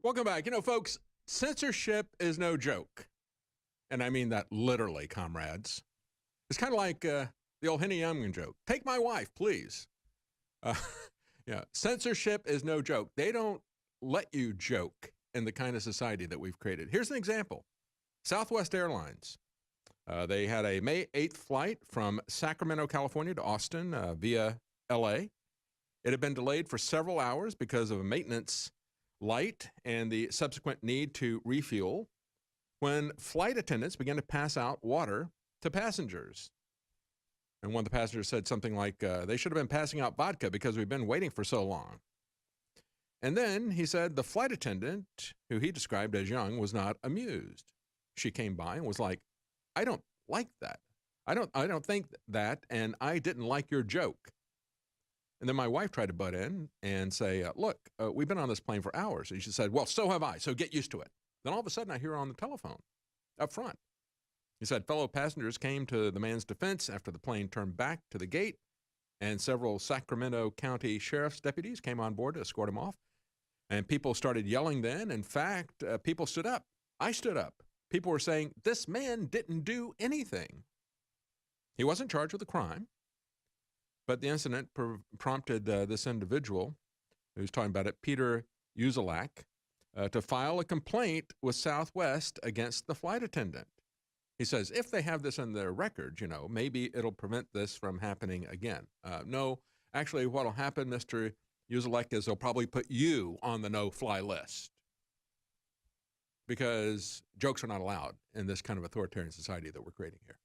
Welcome back. You know, folks, censorship is no joke. And I mean that literally, comrades. It's kind of like the old Henny Youngman joke. Take my wife, please. Uh, yeah, censorship is no joke. They don't let you joke in the kind of society that we've created. Here's an example. Southwest Airlines. They had a May 8th flight from Sacramento, California to Austin via L.A. It had been delayed for several hours because of a maintenance light and the subsequent need to refuel when flight attendants began to pass out water to passengers. And one of the passengers said something like, they should have been passing out vodka because we've been waiting for so long. And then he said the flight attendant, who he described as young, was not amused. She came by and was like, I don't like that. I don't think that, and I didn't like your joke. And then my wife tried to butt in and say, look, we've been on this plane for hours. And she said, well, so have I, so get used to it. Then all of a sudden I hear her on the telephone up front. He said fellow passengers came to the man's defense after the plane turned back to the gate, and several Sacramento County Sheriff's deputies came on board to escort him off. And people started yelling then. In fact, people stood up. I stood up. People were saying, this man didn't do anything. He wasn't charged with a crime. But the incident prompted this individual, who's talking about it, Peter Uzelac, to file a complaint with Southwest against the flight attendant. He says, if they have this in their records, maybe it'll prevent this from happening again. No, actually what will happen, Mr. Uzelac, is they'll probably put you on the no-fly list because jokes are not allowed in this kind of authoritarian society that we're creating here.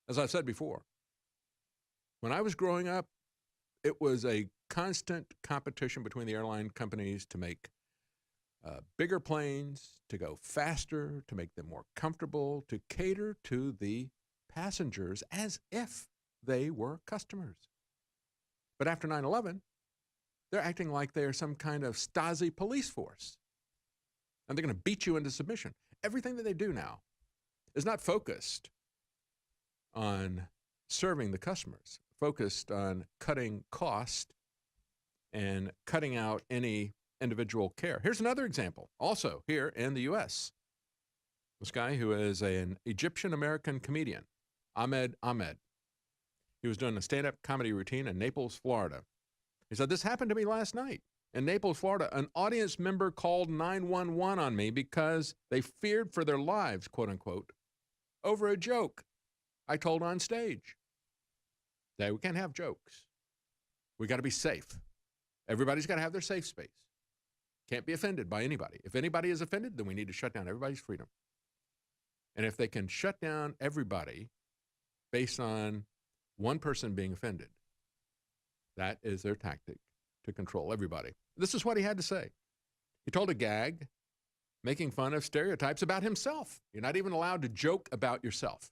As I've said before, when I was growing up, it was a constant competition between the airline companies to make bigger planes, to go faster, to make them more comfortable, to cater to the passengers as if they were customers. But after 9/11, they're acting like they're some kind of Stasi police force. And they're going to beat you into submission. Everything that they do now is not focused on serving the customers, focused on cutting cost and cutting out any individual care. Here's another example, also here in the U.S. This guy who is an Egyptian-American comedian, Ahmed. He was doing a stand-up comedy routine in Naples, Florida. He said, this happened to me last night. In Naples, Florida, an audience member called 911 on me because they feared for their lives, quote unquote, over a joke I told on stage. We can't have jokes. We got to be safe. Everybody's got to have their safe space. Can't be offended by anybody. If anybody is offended, then we need to shut down everybody's freedom. And if they can shut down everybody based on one person being offended, that is their tactic to control everybody. This is what he had to say. He told a gag making fun of stereotypes about himself. You're not even allowed to joke about yourself.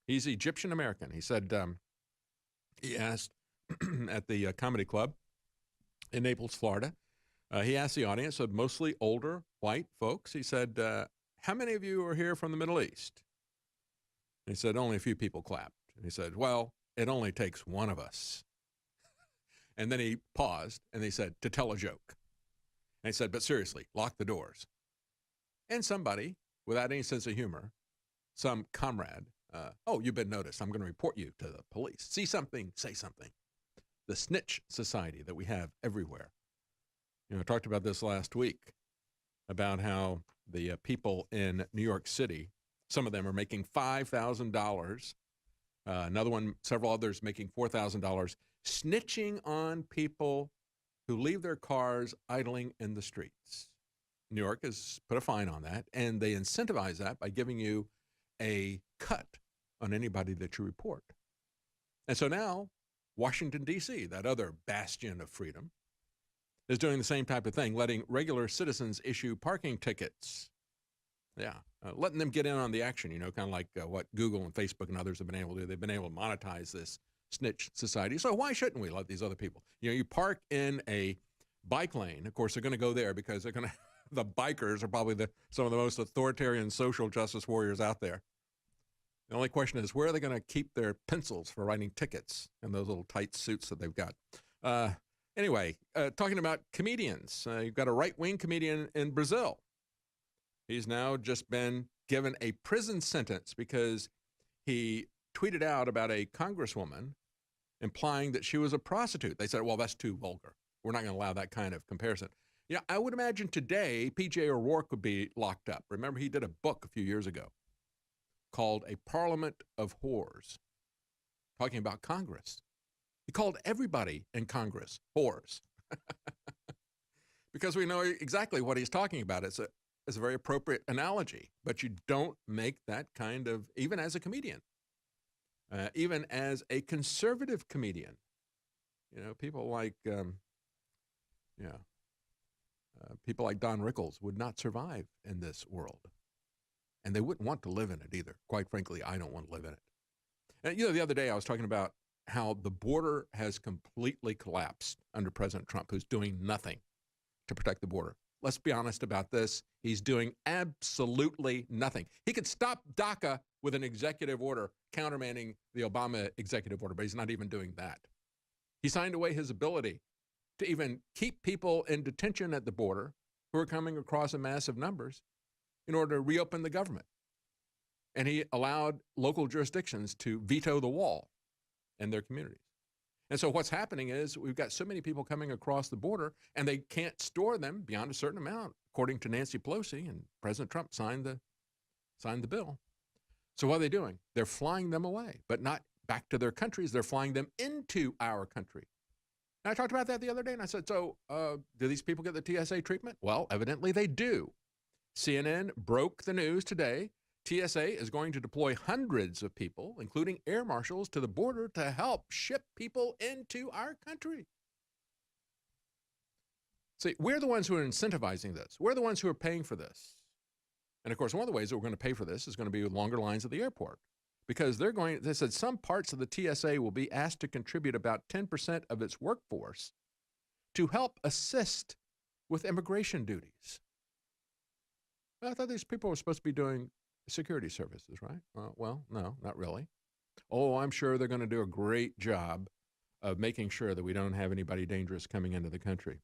He's Egyptian American. He said, he asked at the comedy club in Naples, Florida, he asked the audience of mostly older white folks. He said, how many of you are here from the Middle East? And he said, only a few people clapped. And he said, well, it only takes one of us. And then he paused and he said, to tell a joke. And he said, but seriously, lock the doors. And somebody, without any sense of humor, some comrade, oh, you've been noticed. I'm going to report you to the police. See something, say something. The snitch society that we have everywhere. I talked about this last week, about how the people in New York City, some of them are making $5,000. Another one, several others making $4,000, snitching on people who leave their cars idling in the streets. New York has put a fine on that, and they incentivize that by giving you a cut on anybody that you report. And so now, Washington, D.C., that other bastion of freedom, is doing the same type of thing, letting regular citizens issue parking tickets. Yeah, letting them get in on the action, kind of like what Google and Facebook and others have been able to do. They've been able to monetize this snitch society. So why shouldn't we let these other people? You park in a bike lane. Of course, they're going to go there because they're going to the bikers are probably some of the most authoritarian social justice warriors out there. The only question is, where are they going to keep their pencils for writing tickets in those little tight suits that they've got? Anyway, talking about comedians, you've got a right-wing comedian in Brazil. He's now just been given a prison sentence because he tweeted out about a congresswoman implying that she was a prostitute. They said, well, that's too vulgar. We're not going to allow that kind of comparison. You know, I would imagine today P.J. O'Rourke would be locked up. Remember, he did a book a few years ago called A Parliament of Whores, talking about Congress. He called everybody in Congress whores because we know exactly what he's talking about. It's a very appropriate analogy, but you don't make that kind of, even as a comedian, even as a conservative comedian. You know, people like, people like Don Rickles would not survive in this world. And they wouldn't want to live in it either. Quite frankly, I don't want to live in it. And, you know, the other day I was talking about how the border has completely collapsed under President Trump, who's doing nothing to protect the border. Let's be honest about this. He's doing absolutely nothing. He could stop DACA with an executive order countermanding the Obama executive order, but he's not even doing that. He signed away his ability to even keep people in detention at the border who are coming across in massive numbers in order to reopen the government. And he allowed local jurisdictions to veto the wall in their communities. And so what's happening is we've got so many people coming across the border and they can't store them beyond a certain amount, according to Nancy Pelosi, and President Trump signed the bill. So what are they doing? They're flying them away, but not back to their countries. They're flying them into our country. And I talked about that the other day, and I said, so do these people get the TSA treatment? Well, evidently they do. CNN broke the news today. TSA is going to deploy hundreds of people, including air marshals, to the border to help ship people into our country. See, we're the ones who are incentivizing this. We're the ones who are paying for this. And of course, one of the ways that we're going to pay for this is going to be with longer lines at the airport, because they said some parts of the TSA will be asked to contribute about 10% of its workforce to help assist with immigration duties. I thought these people were supposed to be doing security services, right? Well, no, not really. Oh, I'm sure they're going to do a great job of making sure that we don't have anybody dangerous coming into the country.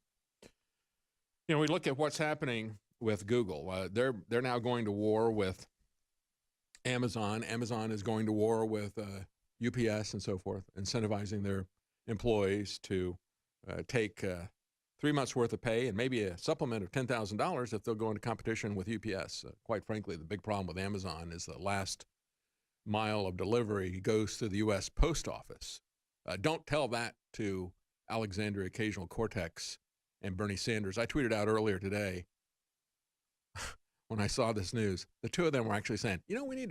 You know, we look at what's happening with Google. They're now going to war with Amazon. Amazon is going to war with UPS and so forth, incentivizing their employees to take 3 months worth of pay and maybe a supplement of $10,000 if they'll go into competition with UPS. Quite frankly, the big problem with Amazon is the last mile of delivery goes to the U.S. Post Office. Don't tell that to Alexandria Ocasio-Cortez and Bernie Sanders. I tweeted out earlier today when I saw this news, the two of them were actually saying, you know, we need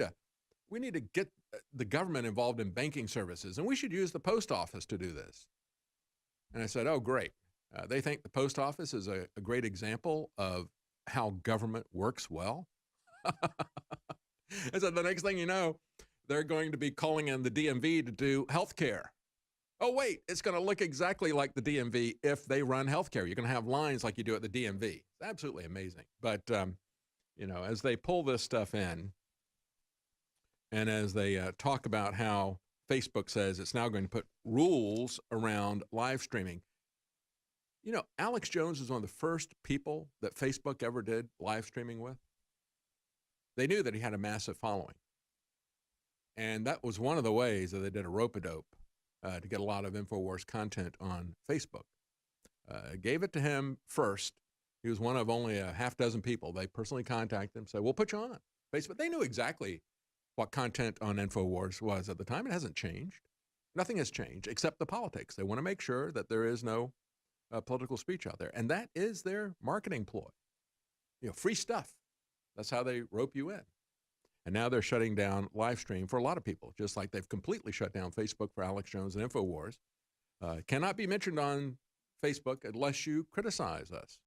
to get the government involved in banking services, and we should use the post office to do this. And I said, oh, great. They think the post office is a great example of how government works well. And so the next thing you know, they're going to be calling in the DMV to do healthcare. Oh, wait, it's going to look exactly like the DMV if they run healthcare. You're going to have lines like you do at the DMV. It's absolutely amazing. But, you know, as they pull this stuff in, and as they talk about how Facebook says it's now going to put rules around live streaming. You know, Alex Jones was one of the first people that Facebook ever did live streaming with. They knew that he had a massive following. And that was one of the ways that they did a rope-a-dope to get a lot of InfoWars content on Facebook. Gave it to him first. He was one of only a half dozen people. They personally contacted him, said, we'll put you on Facebook. They knew exactly what content on InfoWars was at the time. It hasn't changed. Nothing has changed except the politics. They want to make sure that there is no political speech out there. And that is their marketing ploy. You know, free stuff. That's how they rope you in. And now they're shutting down live stream for a lot of people, just like they've completely shut down Facebook for Alex Jones and InfoWars. Cannot be mentioned on Facebook unless you criticize us.